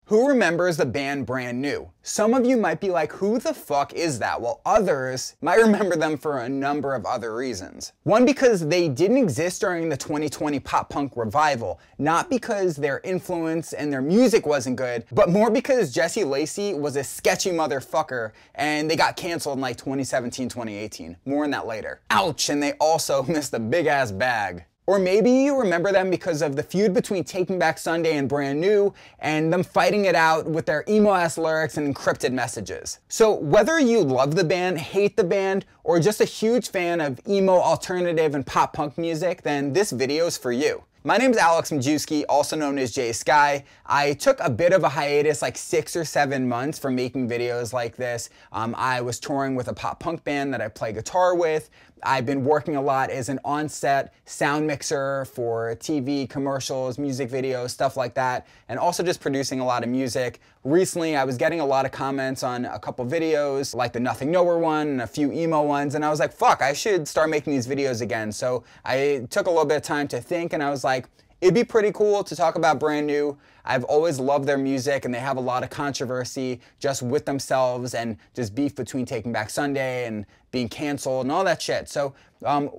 Who remembers the band Brand New? Some of you might be like, who the fuck is that? While others might remember them for a number of other reasons. One, because they didn't exist during the 2020 pop punk revival, not because their influence and their music wasn't good, but more because Jesse Lacey was a sketchy motherfucker and they got canceled in like 2017, 2018. More on that later. Ouch, and they also missed a big ass bag. Or maybe you remember them because of the feud between Taking Back Sunday and Brand New and them fighting it out with their emo-ass lyrics and encrypted messages. So whether you love the band, hate the band, or just a huge fan of emo, alternative, and pop punk music, then this video is for you. My name's Alex Majewski, also known as Jay Sky. I took a bit of a hiatus, like 6 or 7 months from making videos like this. I was touring with a pop punk band that I play guitar with. I've been working a lot as an on-set sound mixer for TV, commercials, music videos, stuff like that, and also just producing a lot of music. Recently, I was getting a lot of comments on a couple videos, like the Nothing Nowhere one and a few emo ones, and I was like, fuck, I should start making these videos again. So I took a little bit of time to think, and I was like, it'd be pretty cool to talk about Brand New. I've always loved their music, and they have a lot of controversy just with themselves and just beef between Taking Back Sunday and being canceled and all that shit. So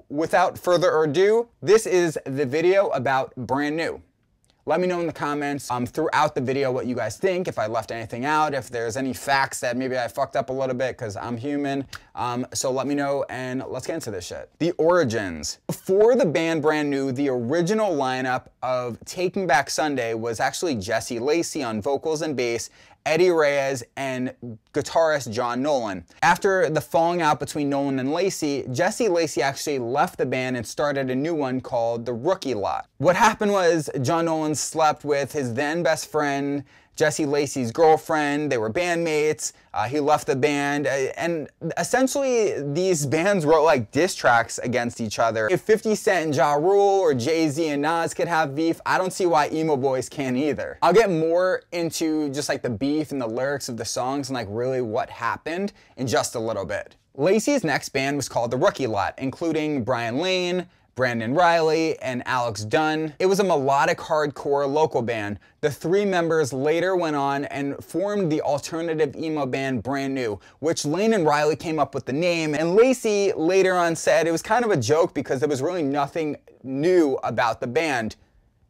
without further ado, this is the video about Brand New. Let me know in the comments throughout the video what you guys think, if I left anything out, if there's any facts that maybe I fucked up a little bit, because I'm human. So let me know, and let's get into this shit. The origins. Before the band Brand New, the original lineup of Taking Back Sunday was actually Jesse Lacey on vocals and bass, Eddie Reyes, and guitarist John Nolan. After the falling out between Nolan and Lacey, Jesse Lacey actually left the band and started a new one called The Rookie Lot. What happened was John Nolan slept with his then best friend, Jesse Lacey's girlfriend. They were bandmates. He left the band, and essentially these bands wrote like diss tracks against each other. If 50 Cent and Ja Rule or Jay-Z and Nas could have beef, I don't see why emo boys can't either. I'll get more into just like the beef and the lyrics of the songs and like really what happened in just a little bit. Lacey's next band was called The Rookie Lot, including Brian Lane, Brandon Riley, and Alex Dunn. It was a melodic hardcore local band. The three members later went on and formed the alternative emo band Brand New, which Lane and Riley came up with the name, and Lacey later on said it was kind of a joke because there was really nothing new about the band,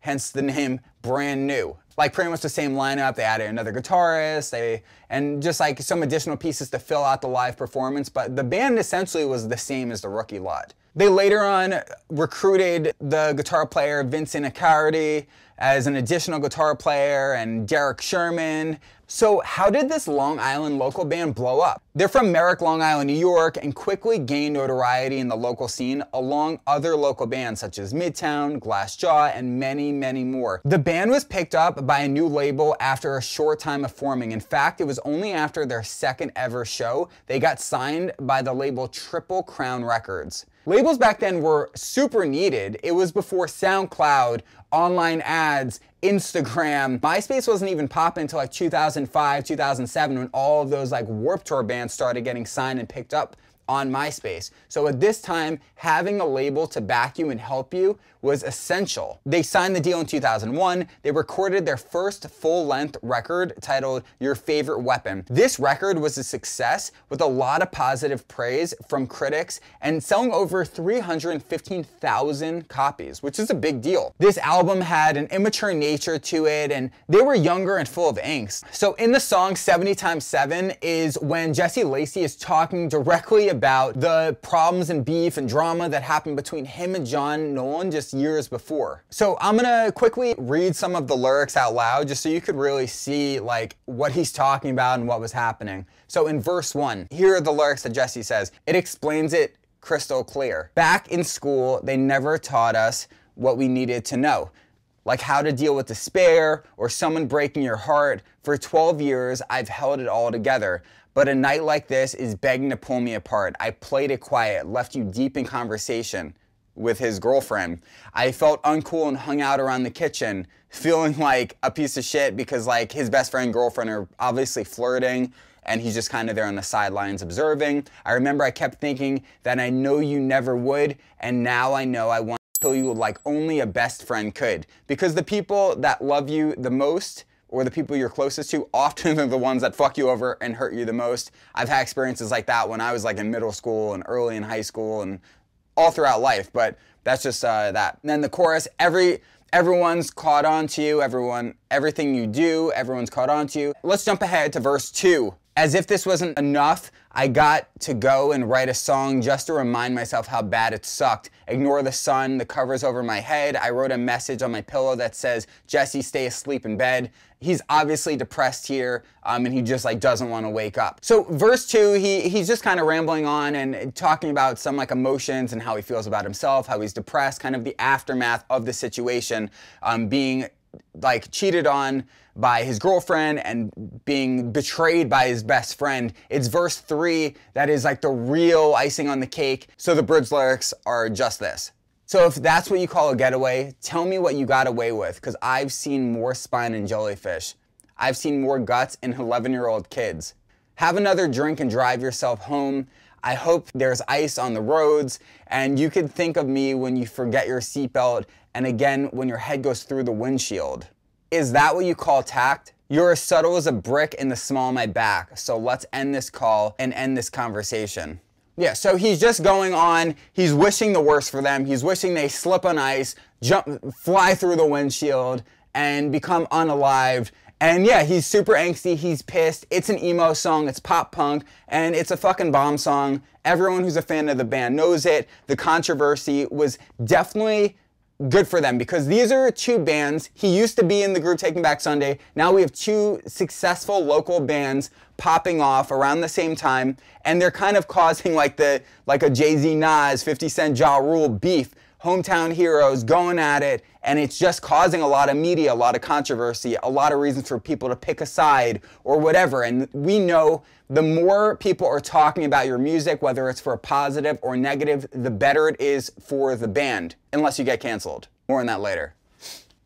hence the name Brand New. Like pretty much the same lineup. They added another guitarist, and just like some additional pieces to fill out the live performance, but the band essentially was the same as The Rookie Lot. They later on recruited the guitar player Vincent Icardi as an additional guitar player, and Derek Sherman. So how did this Long Island local band blow up? They're from Merrick, Long Island, New York, and quickly gained notoriety in the local scene along other local bands such as Midtown, Glassjaw, and many, many more. The band was picked up by a new label after a short time of forming. In fact, it was only after their second ever show they got signed by the label Triple Crown Records. Labels back then were super needed. It was before SoundCloud, online ads, Instagram. MySpace wasn't even popping until like 2005, 2007, when all of those like Warped Tour bands started getting signed and picked up on MySpace. So at this time, having a label to back you and help you was essential. They signed the deal in 2001. They recorded their first full-length record titled Your Favorite Weapon. This record was a success with a lot of positive praise from critics and selling over 315,000 copies, which is a big deal. This album had an immature nature to it, and they were younger and full of angst. So in the song 70 x 7 is when Jesse Lacey is talking directly about the problems and beef and drama that happened between him and John Nolan just years before. So I'm gonna quickly read some of the lyrics out loud just so you could really see like what he's talking about and what was happening. So in verse 1, here are the lyrics that Jesse says. It explains it crystal clear. Back in school, they never taught us what we needed to know, like how to deal with despair or someone breaking your heart. For 12 years, I've held it all together. But a night like this is begging to pull me apart. I played it quiet, left you deep in conversation with his girlfriend. I felt uncool and hung out around the kitchen, feeling like a piece of shit because like his best friend and girlfriend are obviously flirting, and he's just kind of there on the sidelines observing. I remember I kept thinking that I know you never would, and now I know I want to kill you like only a best friend could. Because the people that love you the most or the people you're closest to often are the ones that fuck you over and hurt you the most. I've had experiences like that when I was like in middle school and early in high school and all throughout life, but that's just that. And then the chorus, everyone's caught on to you, everything you do, everyone's caught on to you. Let's jump ahead to verse 2. As if this wasn't enough, I got to go and write a song just to remind myself how bad it sucked. Ignore the sun, the covers over my head. I wrote a message on my pillow that says, Jesse, stay asleep in bed. He's obviously depressed here, and he just like doesn't want to wake up. So verse 2, he's just kind of rambling on and talking about some like emotions and how he feels about himself, how he's depressed, kind of the aftermath of the situation, being like cheated on by his girlfriend and being betrayed by his best friend. It's verse 3 that is like the real icing on the cake. So the bridge lyrics are just this. So if that's what you call a getaway, tell me what you got away with, because I've seen more spine in jellyfish. I've seen more guts in 11-year-old kids. Have another drink and drive yourself home. I hope there's ice on the roads, and you could think of me when you forget your seatbelt, and again when your head goes through the windshield. Is that what you call tact? You're as subtle as a brick in the small of my back, so let's end this call and end this conversation. Yeah, so he's just going on, he's wishing the worst for them, he's wishing they slip on ice, fly through the windshield, and become unalived. And yeah, he's super angsty, he's pissed, it's an emo song, it's pop punk, and it's a fucking bomb song. Everyone who's a fan of the band knows it. The controversy was definitely good for them, because these are two bands. He used to be in the group Taking Back Sunday. Now we have two successful local bands popping off around the same time, and they're kind of causing like a Jay-Z Nas, 50 Cent Ja Rule beef. Hometown heroes going at it, and it's just causing a lot of media, a lot of controversy, a lot of reasons for people to pick a side or whatever. And we know the more people are talking about your music, whether it's for a positive or negative, the better it is for the band, unless you get canceled. More on that later.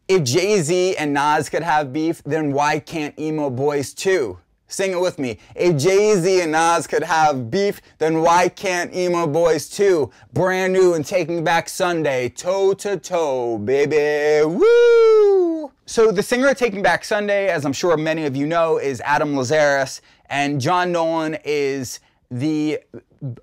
If Jay-Z and Nas could have beef, then why can't emo boys too? Sing it with me. If Jay-Z and Nas could have beef, then why can't emo boys too? Brand new and Taking Back Sunday, toe to toe, baby, woo! So the singer of Taking Back Sunday, as I'm sure many of you know, is Adam Lazzara, and John Nolan is the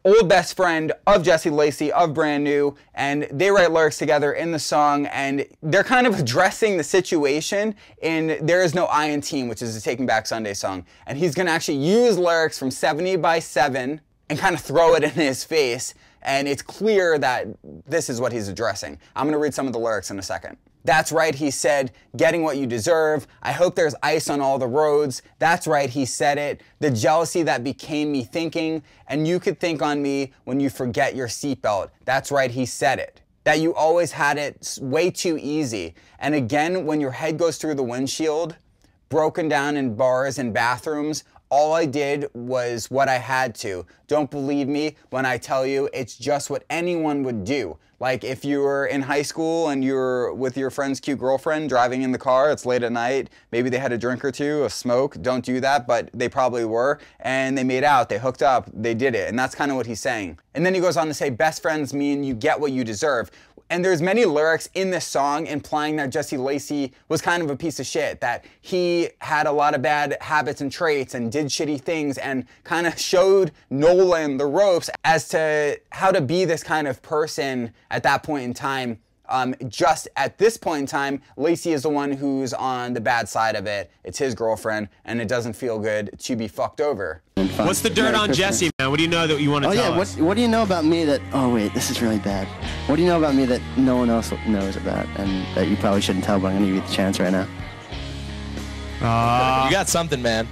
old best friend of Jesse Lacey, of Brand New, and they write lyrics together in the song, and they're kind of addressing the situation in There Is No I in Team, which is the Taking Back Sunday song. And he's gonna actually use lyrics from 70 by 7 and kind of throw it in his face, and it's clear that this is what he's addressing. I'm gonna read some of the lyrics in a second. That's right, he said, getting what you deserve. I hope there's ice on all the roads. That's right, he said it. The jealousy that became me thinking, and you could think on me when you forget your seatbelt. That's right, he said it. That you always had it way too easy. And again, when your head goes through the windshield, broken down in bars and bathrooms, all I did was what I had to. Don't believe me when I tell you it's just what anyone would do. Like if you were in high school and you're with your friend's cute girlfriend driving in the car, it's late at night, maybe they had a drink or two, a smoke, don't do that, but they probably were, and they made out, they hooked up, they did it, and that's kind of what he's saying. And then he goes on to say, best friends mean you get what you deserve. And there's many lyrics in this song implying that Jesse Lacey was kind of a piece of shit, that he had a lot of bad habits and traits and did shitty things and kind of showed Nolan the ropes as to how to be this kind of person at that point in time. Just at this point in time, Lacey is the one who's on the bad side of it. It's his girlfriend, and it doesn't feel good to be fucked over. What's the dirt on Jesse, man? What do you know that you want to tell us? What do you know about me that, oh wait, this is really bad. What do you know about me that no one else knows about and that you probably shouldn't tell, but I'm going to give you the chance right now? You got something, man.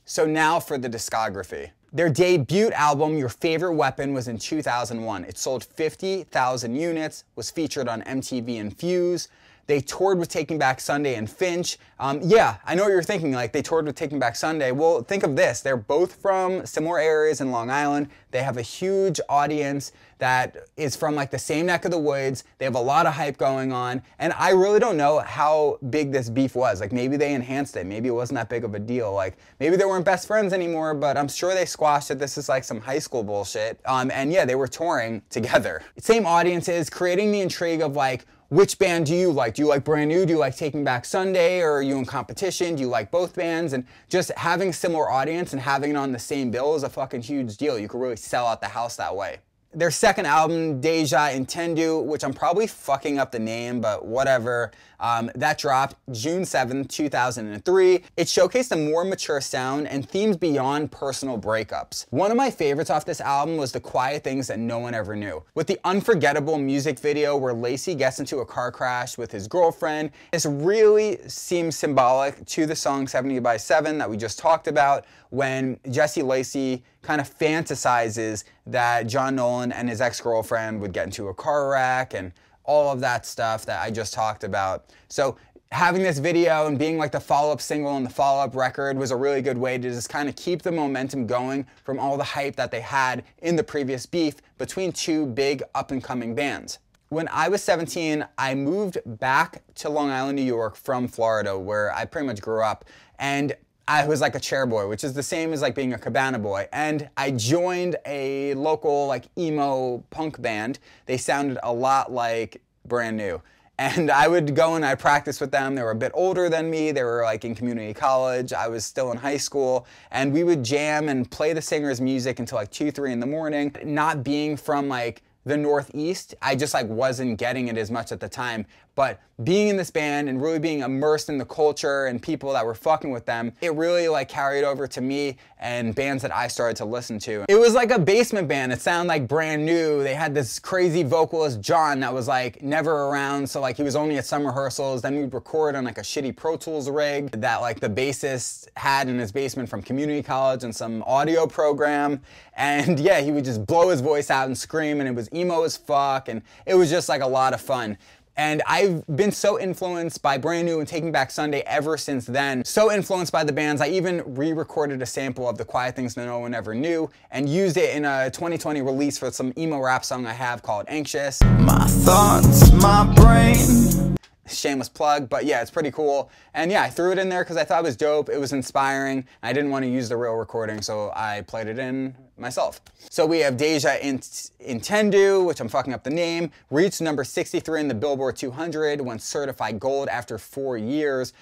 So now for the discography. Their debut album, Your Favorite Weapon, was in 2001. It sold 50,000 units, was featured on MTV and Fuse. They toured with Taking Back Sunday and Finch. Yeah, I know what you're thinking, like they toured with Taking Back Sunday. Well, think of this, they're both from similar areas in Long Island. They have a huge audience that is from like the same neck of the woods. They have a lot of hype going on. And I really don't know how big this beef was. Like maybe they enhanced it. Maybe it wasn't that big of a deal. Like maybe they weren't best friends anymore, but I'm sure they squashed it. This is like some high school bullshit. And yeah, they were touring together. Same audiences, creating the intrigue of like, which band do you like? Do you like Brand New? Do you like Taking Back Sunday? Or are you in competition? Do you like both bands? And just having a similar audience and having it on the same bill is a fucking huge deal. You could really sell out the house that way. Their second album, Deja Entendu, which I'm probably fucking up the name, but whatever, that dropped June 7th, 2003. It showcased a more mature sound and themes beyond personal breakups. One of my favorites off this album was The Quiet Things That No One Ever Knew. With the unforgettable music video where Lacey gets into a car crash with his girlfriend, this really seems symbolic to the song 70 by 7 that we just talked about, when Jesse Lacey kind of fantasizes that John Nolan and his ex-girlfriend would get into a car wreck and all of that stuff that I just talked about. So having this video and being like the follow-up single and the follow-up record was a really good way to just kind of keep the momentum going from all the hype that they had in the previous beef between two big up-and-coming bands. When I was 17, I moved back to Long Island, New York from Florida, where I pretty much grew up, and I was like a chair boy, which is the same as like being a cabana boy. And I joined a local like emo punk band. They sounded a lot like Brand New. And I would go and I'd practice with them. They were a bit older than me. They were like in community college. I was still in high school. And we would jam and play the singer's music until like 2, 3 in the morning. Not being from like the Northeast, I just like wasn't getting it as much at the time. But being in this band and really being immersed in the culture and people that were fucking with them, it really like carried over to me and bands that I started to listen to. It was like a basement band. It sounded like Brand New. They had this crazy vocalist, John, that was like never around. So like he was only at some rehearsals. Then we'd record on like a shitty Pro Tools rig that like the bassist had in his basement from community college and some audio program. And yeah, he would just blow his voice out and scream, and it was emo as fuck. And it was just like a lot of fun. And I've been so influenced by Brand New and Taking Back Sunday ever since then. So influenced by the bands, I even re-recorded a sample of The Quiet Things That No One Ever Knew and used it in a 2020 release for some emo rap song I have called Anxious. My thoughts, my brain. Shameless plug, but yeah, it's pretty cool. And yeah, I threw it in there because I thought it was dope, it was inspiring. I didn't want to use the real recording, so I played it in myself. So we have Deja Entendu, which I'm fucking up the name, reached number 63 in the Billboard 200, went certified gold after 4 years.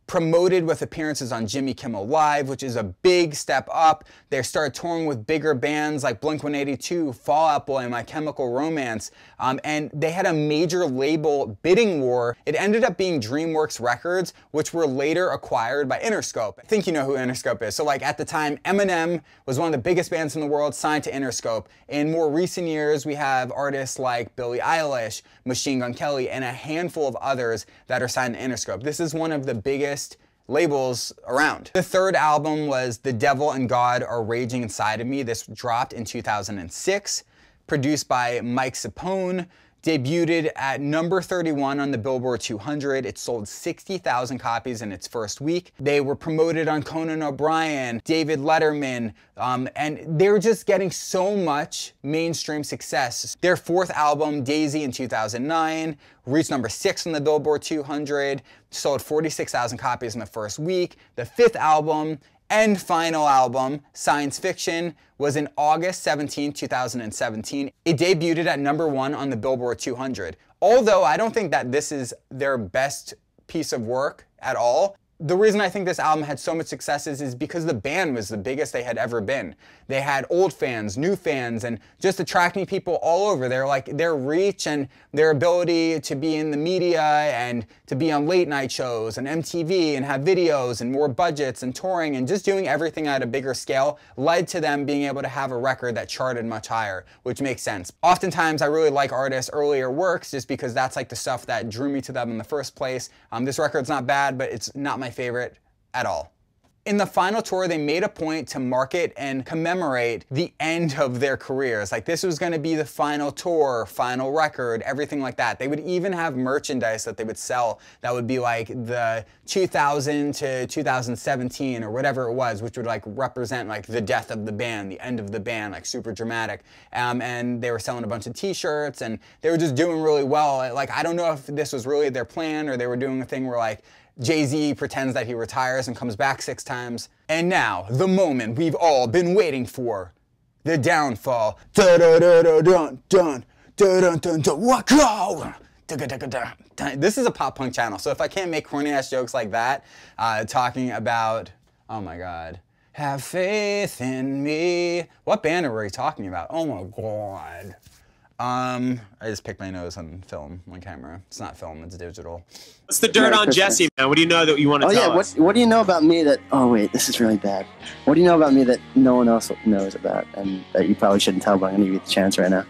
Promoted with appearances on Jimmy Kimmel Live, which is a big step up. They started touring with bigger bands like Blink-182, Fall Out Boy, My Chemical Romance, and they had a major label bidding war. It ended up being DreamWorks Records, which were later acquired by Interscope. I think you know who Interscope is. So like at the time, Eminem was one of the biggest bands in the world signed to Interscope. In more recent years, we have artists like Billie Eilish, Machine Gun Kelly, and a handful of others that are signed to Interscope. This is one of the biggest labels around. The third album was The Devil and God Are Raging Inside of Me. This dropped in 2006, produced by Mike Sapone, debuted at number 31 on the Billboard 200. It sold 60,000 copies in its first week. They were promoted on Conan O'Brien, David Letterman, and they were just getting so much mainstream success. Their fourth album, Daisy, in 2009, reached number 6 on the Billboard 200, sold 46,000 copies in the first week. The fifth album and final album, Science Fiction, was in August 17, 2017. It debuted at number 1 on the Billboard 200. Although I don't think that this is their best piece of work at all. The reason I think this album had so much success is because the band was the biggest they had ever been. They had old fans, new fans, and just attracting people all over. They're like, their reach and their ability to be in the media and to be on late night shows and MTV and have videos and more budgets and touring and just doing everything at a bigger scale led to them being able to have a record that charted much higher, which makes sense. Oftentimes I really like artists' earlier works just because that's like the stuff that drew me to them in the first place. This record's not bad, but it's not my favorite at all. In the final tour, they made a point to market and commemorate the end of their careers. Like this was gonna be the final tour, final record, everything like that. They would even have merchandise that they would sell that would be like the 2000 to 2017 or whatever it was, which would like represent like the death of the band, the end of the band, like super dramatic. And they were selling a bunch of t-shirts and they were just doing really well. Like, I don't know if this was really their plan or they were doing a thing where like Jay-Z pretends that he retires and comes back 6 times. And now, the moment we've all been waiting for. The downfall. Da-da-da-da-dun-dun. Da-dun-dun-dun. Waka! This is a pop punk channel, so if I can't make corny ass jokes like that, talking about, oh my God, have faith in me. What band are we talking about? Oh my God. I just picked my nose on film, on camera. It's not film, it's digital. What's the dirt on Jesse, man? What do you know that you want to tell us? What do you know about me that, oh wait, this is really bad. What do you know about me that no one else knows about and that you probably shouldn't tell, but I'm gonna give you the chance right now?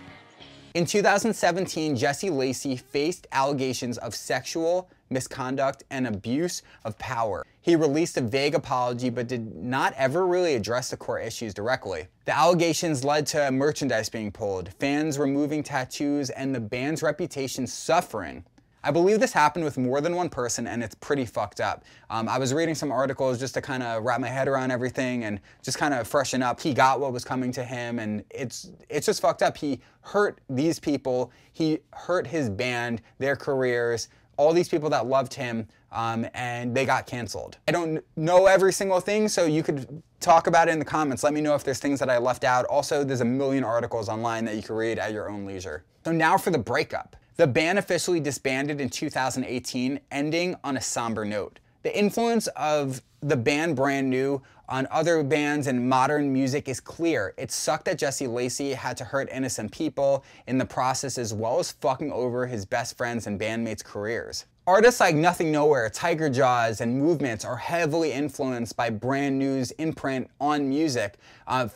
In 2017, Jesse Lacey faced allegations of sexual misconduct and abuse of power. He released a vague apology but did not ever really address the core issues directly. The allegations led to merchandise being pulled, fans removing tattoos, and the band's reputation suffering. I believe this happened with more than one person, and it's pretty fucked up. I was reading some articles just to kind of wrap my head around everything and just kind of freshen up. He got what was coming to him, and it's just fucked up. He hurt these people. He hurt his band, their careers, all these people that loved him, and they got canceled. I don't know every single thing, so you could talk about it in the comments. Let me know if there's things that I left out. Also, there's a million articles online that you can read at your own leisure. So now for the breakup. The band officially disbanded in 2018, ending on a somber note. The influence of the band Brand New on other bands and modern music is clear. It sucked that Jesse Lacey had to hurt innocent people in the process, as well as fucking over his best friends and bandmates' careers. Artists like Nothing Nowhere, Tiger Jaws, and Movements are heavily influenced by Brand New's imprint on music,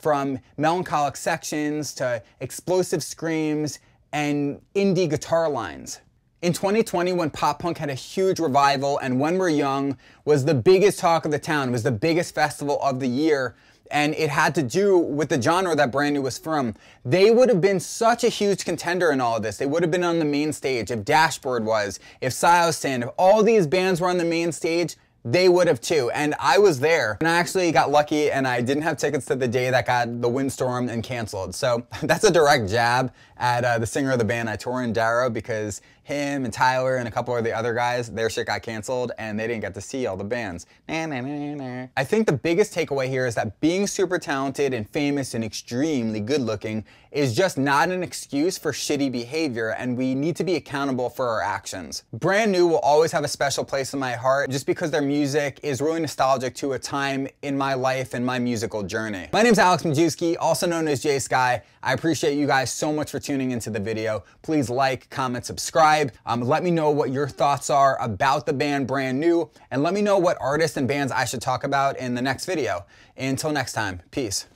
from melancholic sections to explosive screams and indie guitar lines. In 2020, when pop punk had a huge revival and When We're Young was the biggest talk of the town, was the biggest festival of the year, and it had to do with the genre that Brand New was from, they would have been such a huge contender in all of this. They would have been on the main stage. If Dashboard was, if Silenced, if all these bands were on the main stage, they would have too, and I was there. And I actually got lucky and I didn't have tickets to the day that got the windstorm and canceled. So that's a direct jab at the singer of the band, Itoran Darrow, because him and Tyler and a couple of the other guys, their shit got canceled and they didn't get to see all the bands. I think the biggest takeaway here is that being super talented and famous and extremely good looking is just not an excuse for shitty behavior, and we need to be accountable for our actions. Brand New will always have a special place in my heart just because their music is really nostalgic to a time in my life and my musical journey. My name's Alex Majewski, also known as J Sky. I appreciate you guys so much for tuning into the video. Please like, comment, subscribe. Let me know what your thoughts are about the band Brand New, and let me know what artists and bands I should talk about in the next video. Until next time, peace.